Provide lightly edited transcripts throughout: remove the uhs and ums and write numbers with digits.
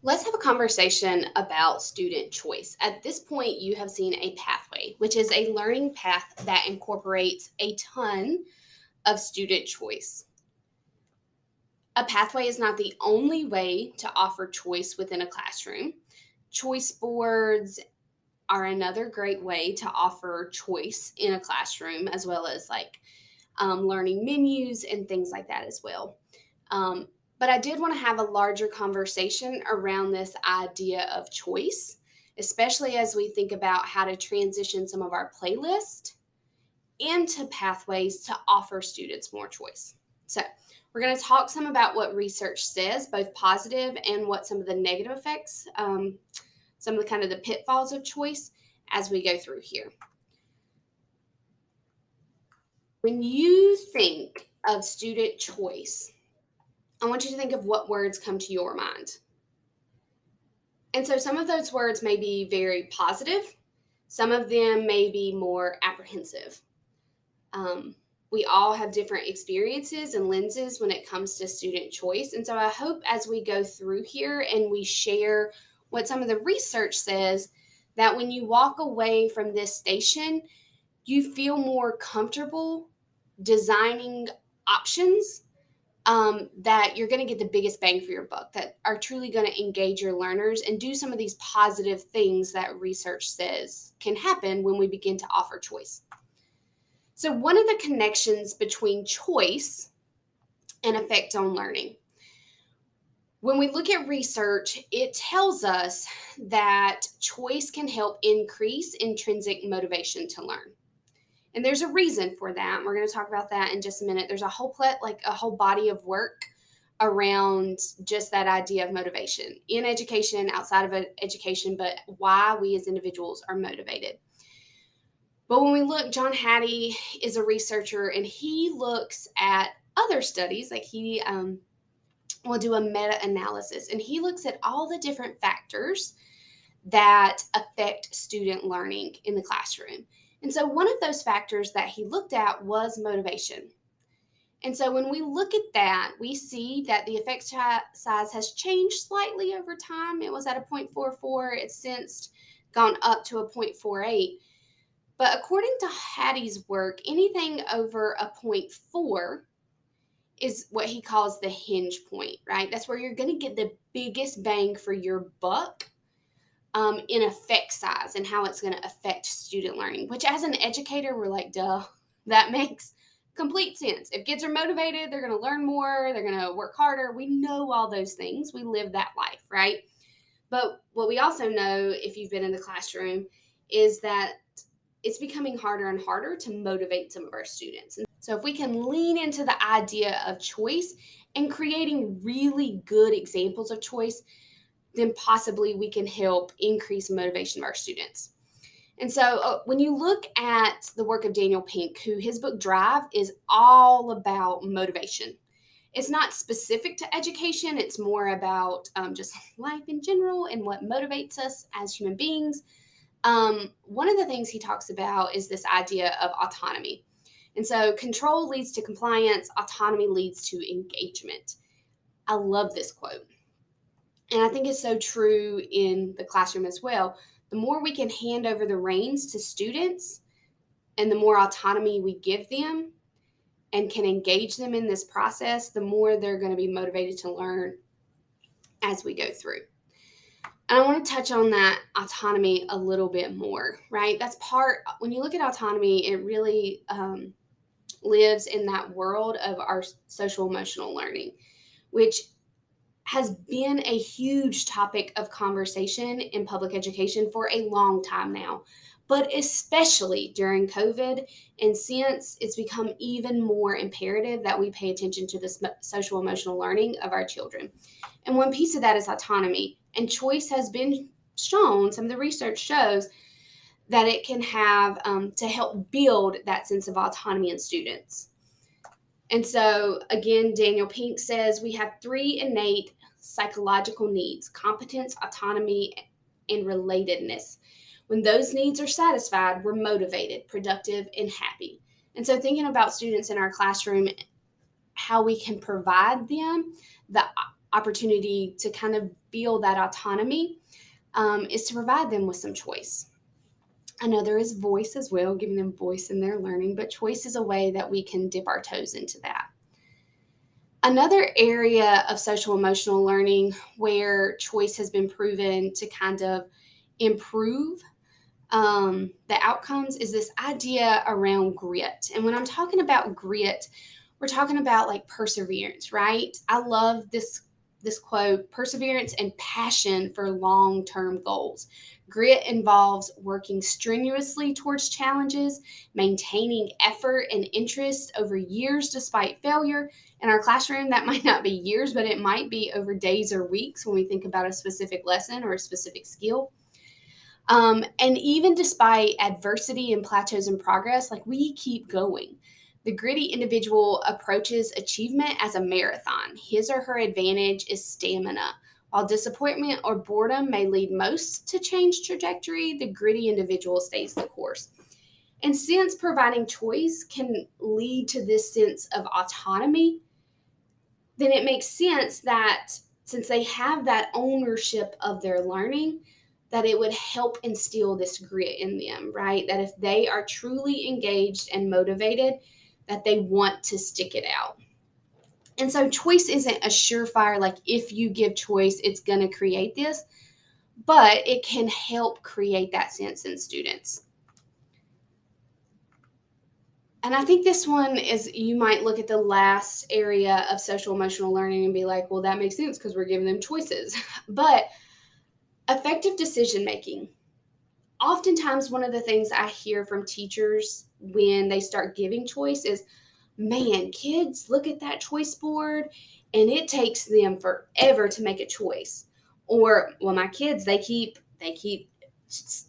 Let's have a conversation about student choice. At this point, you have seen a pathway, which is a learning path that incorporates a ton of student choice. A pathway is not the only way to offer choice within a classroom. Choice boards are another great way to offer choice in a classroom, as well as learning menus and things like that as well. Um, but I did want to have a larger conversation around this idea of choice, especially as we think about how to transition some of our playlist into pathways to offer students more choice. So, we're going to talk some about what research says, both positive and what some of the negative effects, some of the kind of the pitfalls of choice as we go through here. When you think of student choice, I want you to think of what words come to your mind. And so some of those words may be very positive, some of them may be more apprehensive. Um, we all have different experiences and lenses when it comes to student choice. And so I hope as we go through here and we share what some of the research says, that when you walk away from this station, you feel more comfortable designing options that you're going to get the biggest bang for your buck, that are truly going to engage your learners and do some of these positive things that research says can happen when we begin to offer choice. So, one of the connections between choice and effect on learning. When we look at research, it tells us that choice can help increase intrinsic motivation to learn. And there's a reason for that. We're going to talk about that in just a minute. There's a whole body of work around just that idea of motivation in education, outside of education, but why we as individuals are motivated. But when we look, John Hattie is a researcher and he looks at other studies, like he will do a meta analysis and he looks at all the different factors that affect student learning in the classroom. And so one of those factors that he looked at was motivation. And so when we look at that, we see that the effect size has changed slightly over time. It was at a 0.44. It's since gone up to a 0.48. But according to Hattie's work, anything over a 0.4 is what he calls the hinge point, right? That's where you're going to get the biggest bang for your buck in effect size and how it's going to affect student learning, which as an educator, we're like, duh, that makes complete sense. If kids are motivated, they're going to learn more, they're going to work harder. We know all those things. We live that life, right? But what we also know, if you've been in the classroom, is that it's becoming harder and harder to motivate some of our students. And so if we can lean into the idea of choice and creating really good examples of choice, then possibly we can help increase motivation of our students. And so when you look at the work of Daniel Pink, who his book Drive is all about motivation. It's not specific to education. It's more about just life in general and what motivates us as human beings. One of the things he talks about is this idea of autonomy. And so control leads to compliance, autonomy leads to engagement. I love this quote. And I think it's so true in the classroom as well. The more we can hand over the reins to students and the more autonomy we give them and can engage them in this process, the more they're going to be motivated to learn as we go through. And I want to touch on that autonomy a little bit more, right? That's part, when you look at autonomy, it really lives in that world of our social emotional learning, which has been a huge topic of conversation in public education for a long time now, but especially during COVID. And since it's become even more imperative that we pay attention to the social emotional learning of our children. And one piece of that is autonomy. And choice has been shown, some of the research shows that it can have to help build that sense of autonomy in students. And so, again, Daniel Pink says we have three innate psychological needs: competence, autonomy, and relatedness. When those needs are satisfied, we're motivated, productive, and happy. And so, thinking about students in our classroom, how we can provide them the opportunity to kind of feel that autonomy is to provide them with some choice. I know there is voice as well, giving them voice in their learning, but choice is a way that we can dip our toes into that. Another area of social emotional learning where choice has been proven to kind of improve the outcomes is this idea around grit. And when I'm talking about grit, we're talking about like perseverance, right? I love this quote: perseverance and passion for long-term goals. Grit involves working strenuously towards challenges, maintaining effort and interest over years despite failure. In our classroom, that might not be years, but it might be over days or weeks when we think about a specific lesson or a specific skill. And even despite adversity and plateaus in progress, like we keep going. The gritty individual approaches achievement as a marathon. His or her advantage is stamina. While disappointment or boredom may lead most to change trajectory, the gritty individual stays the course. And since providing choice can lead to this sense of autonomy, then it makes sense that since they have that ownership of their learning, that it would help instill this grit in them, right? That if they are truly engaged and motivated, that they want to stick it out. And so choice isn't a surefire, like if you give choice, it's going to create this, but it can help create that sense in students. And I think this one is, you might look at the last area of social emotional learning and be like, well, that makes sense because we're giving them choices. But effective decision making. Oftentimes, one of the things I hear from teachers when they start giving choice is, man, kids look at that choice board and it takes them forever to make a choice. Or, well, my kids, they keep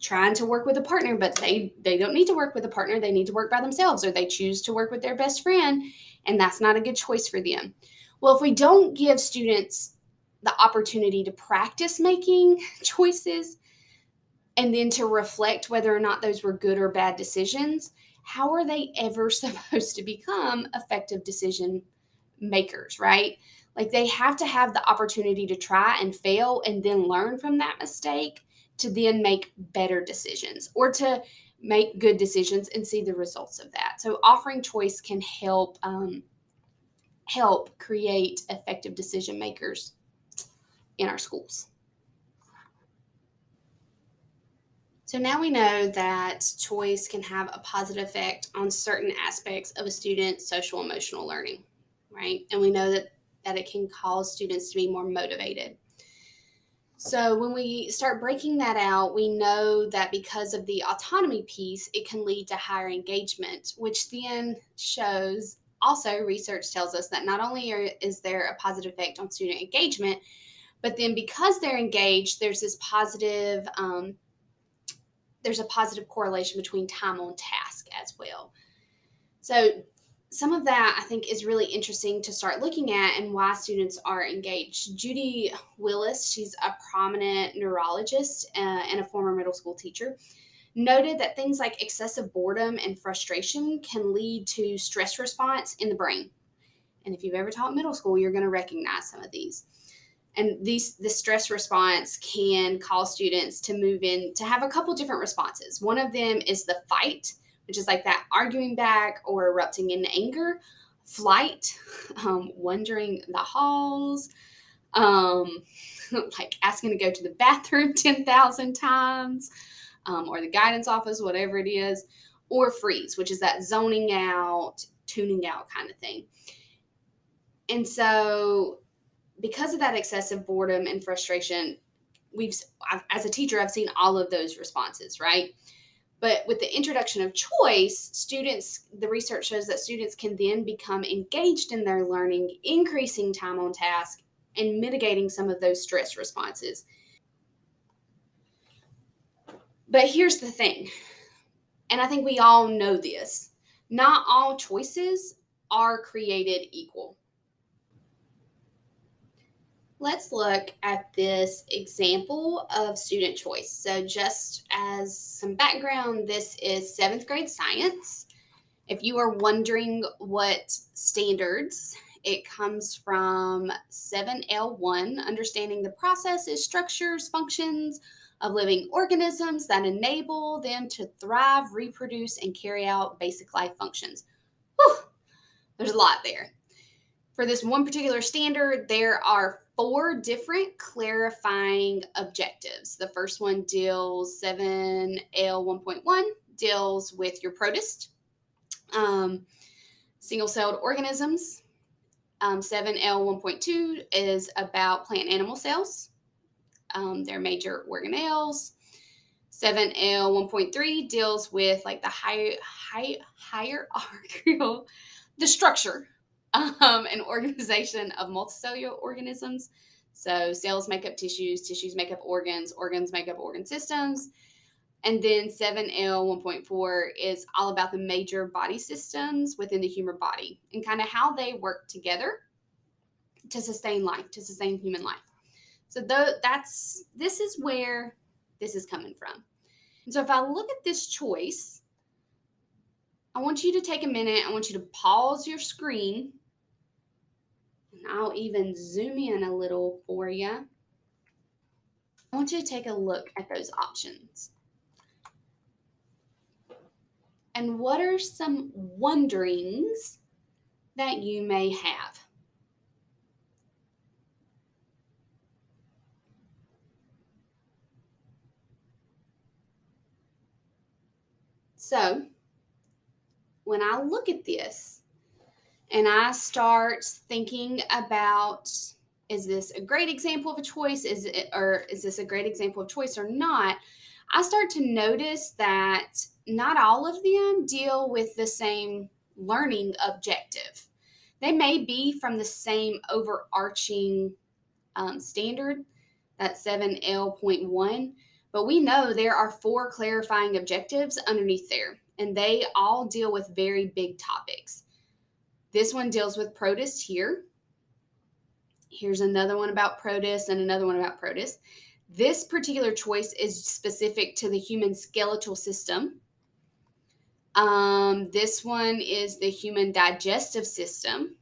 trying to work with a partner, but they don't need to work with a partner. They need to work by themselves, or they choose to work with their best friend, and that's not a good choice for them. Well, if we don't give students the opportunity to practice making choices and then to reflect whether or not those were good or bad decisions, how are they ever supposed to become effective decision makers, right? Like they have to have the opportunity to try and fail and then learn from that mistake to then make better decisions or to make good decisions and see the results of that. So offering choice can help create effective decision makers in our schools. So now we know that choice can have a positive effect on certain aspects of a student's social emotional learning, right? And we know that it can cause students to be more motivated. So when we start breaking that out, we know that because of the autonomy piece, it can lead to higher engagement, which then shows, also research tells us that not only is there a positive effect on student engagement, but then because they're engaged, there's a positive correlation between time on task as well. So some of that I think is really interesting to start looking at and why students are engaged. Judy Willis, she's a prominent neurologist and a former middle school teacher, noted that things like excessive boredom and frustration can lead to stress response in the brain. And if you've ever taught middle school, you're going to recognize some of these. And the stress response can cause students to move in to have a couple different responses. One of them is the fight, which is like that arguing back or erupting in anger. Flight, wandering the halls, like asking to go to the bathroom 10,000 times, or the guidance office, whatever it is. Or freeze, which is that zoning out, tuning out kind of thing. And so because of that excessive boredom and frustration, as a teacher, I've seen all of those responses, right? But with the introduction of choice, the research shows that students can then become engaged in their learning, increasing time on task and mitigating some of those stress responses. But here's the thing, and I think we all know this, not all choices are created equal. Let's look at this example of student choice. So just as some background, this is 7th grade science. If you are wondering what standards It comes from 7L1, understanding the processes, structures, functions of living organisms that enable them to thrive, reproduce, and carry out basic life functions. Whew, there's a lot there. For this one particular standard, there are 4 different clarifying objectives. The first one deals 7L1.1 deals with your protist, single-celled organisms. 7L1.2 is about plant animal cells, their major organelles. 7L1.3 deals with like the hierarchical, the structure and organization of multicellular organisms. So cells make up tissues, tissues make up organs, organs make up organ systems. And then 7L1.4 is all about the major body systems within the human body and kind of how they work together to sustain life, to sustain human life. So this is where this is coming from. And so if I look at this choice, I want you to take a minute. I want you to pause your screen. And I'll even zoom in a little for you. I want you to take a look at those options. And what are some wonderings that you may have? So when I look at this and I start thinking about, is this a great example of a choice? Is this a great example of choice or not? I start to notice that not all of them deal with the same learning objective. They may be from the same overarching standard, that 7L.1, but we know there are 4 clarifying objectives underneath there, and they all deal with very big topics. This one deals with protist here. Here's another one about protist and another one about protist. This particular choice is specific to the human skeletal system. This one is the human digestive system.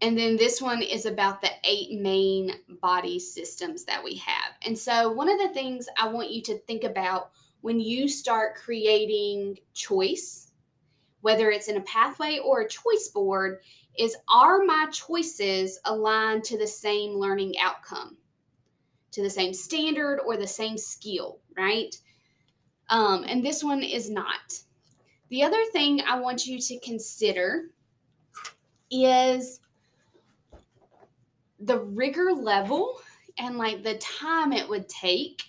And then this one is about the 8 main body systems that we have. And so one of the things I want you to think about when you start creating choice, whether it's in a pathway or a choice board, is, are my choices aligned to the same learning outcome, to the same standard or the same skill, right? And this one is not. The other thing I want you to consider is the rigor level and like the time it would take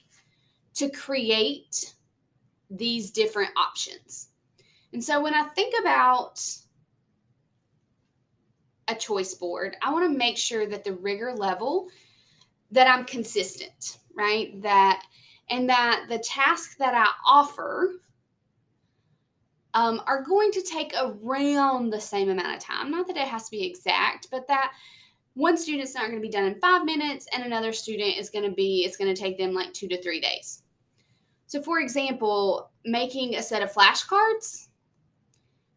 to create these different options. And so when I think about a choice board, I want to make sure that the rigor level, that I'm consistent, right? That the tasks that I offer are going to take around the same amount of time. Not that it has to be exact, but that one student's not going to be done in 5 minutes and another student is going to be, it's going to take them like 2 to 3 days. So for example, making a set of flashcards,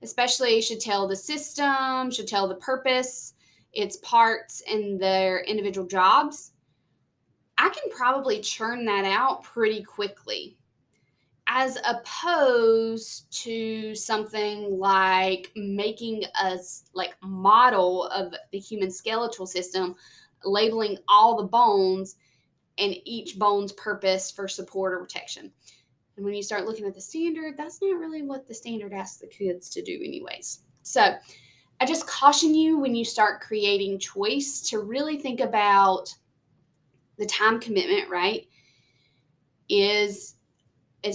especially, should tell the system, should tell the purpose, its parts, and their individual jobs. I can probably churn that out pretty quickly, as opposed to something like making a like model of the human skeletal system, labeling all the bones and each bone's purpose for support or protection. And when you start looking at the standard, that's not really what the standard asks the kids to do anyways. So I just caution you when you start creating choice to really think about the time commitment, right? Is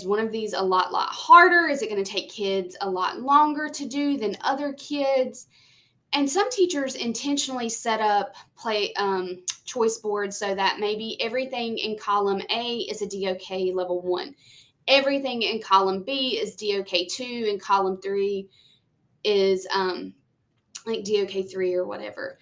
one of these a lot harder? Is it going to take kids a lot longer to do than other kids? And some teachers intentionally set up choice boards so that maybe everything in column A is a DOK level 1. Everything in column B is DOK 2, and column 3 is like DOK 3 or whatever.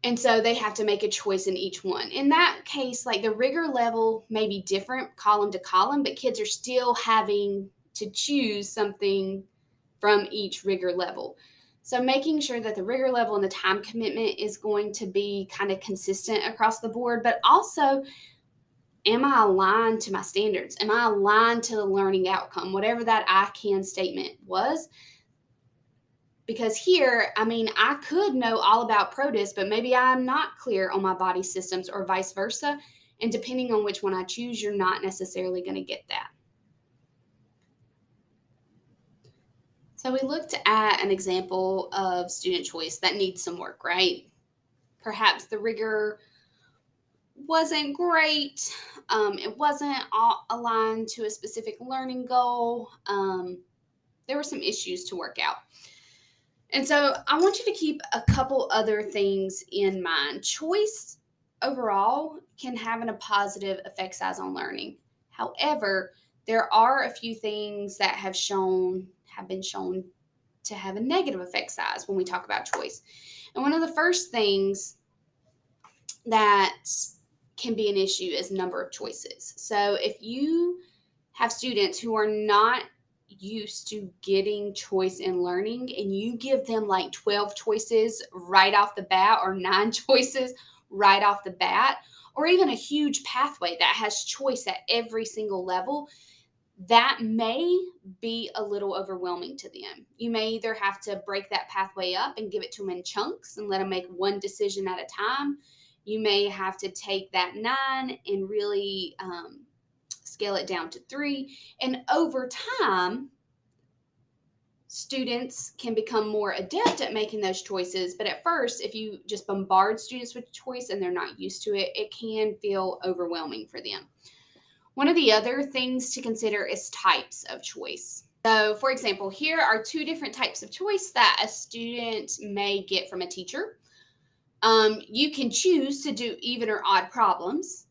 And so they have to make a choice in each one. In that case, like the rigor level may be different column to column, but kids are still having to choose something from each rigor level. So making sure that the rigor level and the time commitment is going to be kind of consistent across the board, but also, am I aligned to my standards? Am I aligned to the learning outcome? Whatever that I can statement was. Because here, I mean, I could know all about PRODIS, but maybe I'm not clear on my body systems or vice versa. And depending on which one I choose, you're not necessarily going to get that. So we looked at an example of student choice that needs some work, right? Perhaps the rigor wasn't great. It wasn't all aligned to a specific learning goal. There were some issues to work out. And so I want you to keep a couple other things in mind. Choice overall can have a positive effect size on learning. However, there are a few things that have been shown to have a negative effect size when we talk about choice. And one of the first things that can be an issue is number of choices. So if you have students who are not used to getting choice in learning and you give them like 12 choices right off the bat or 9 choices right off the bat, or even a huge pathway that has choice at every single level, that may be a little overwhelming to them. You may either have to break that pathway up and give it to them in chunks and let them make one decision at a time. You may have to take that 9 and really scale it down to 3. And over time, students can become more adept at making those choices. But at first, if you just bombard students with choice and they're not used to it, it can feel overwhelming for them. One of the other things to consider is types of choice. So, for example, here are 2 different types of choice that a student may get from a teacher. You can choose to do even or odd problems,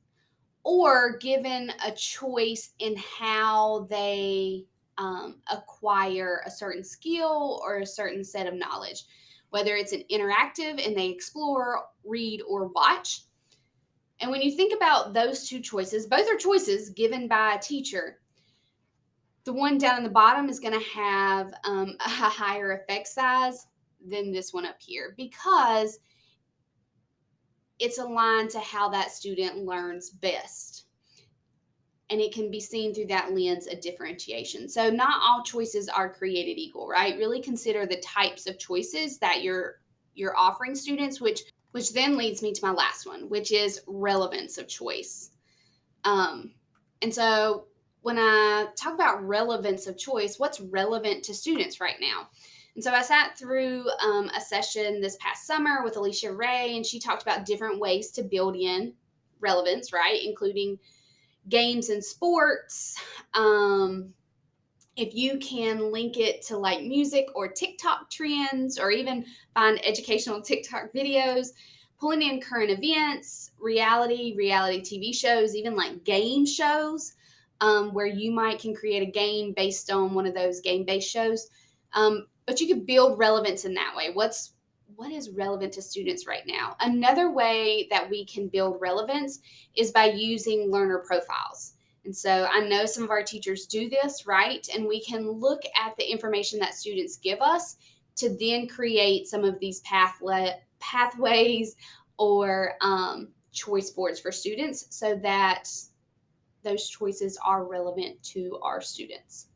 or given a choice in how they acquire a certain skill or a certain set of knowledge, whether it's an interactive and they explore, read, or watch. And when you think about those 2 choices, both are choices given by a teacher. The one down in the bottom is going to have a higher effect size than this one up here because it's aligned to how that student learns best. And it can be seen through that lens of differentiation. So not all choices are created equal, right? Really consider the types of choices that you're offering students, which then leads me to my last one, which is relevance of choice. And so when I talk about relevance of choice, what's relevant to students right now? And so I sat through a session this past summer with Alicia Ray, and she talked about different ways to build in relevance, right? Including games and sports. If you can link it to like music or TikTok trends, or even find educational TikTok videos, pulling in current events, reality TV shows, even like game shows, where you might can create a game based on one of those game-based shows. But you could build relevance in that way. What is relevant to students right now? Another way that we can build relevance is by using learner profiles. And so I know some of our teachers do this, right? And we can look at the information that students give us to then create some of these pathways or choice boards for students so that those choices are relevant to our students.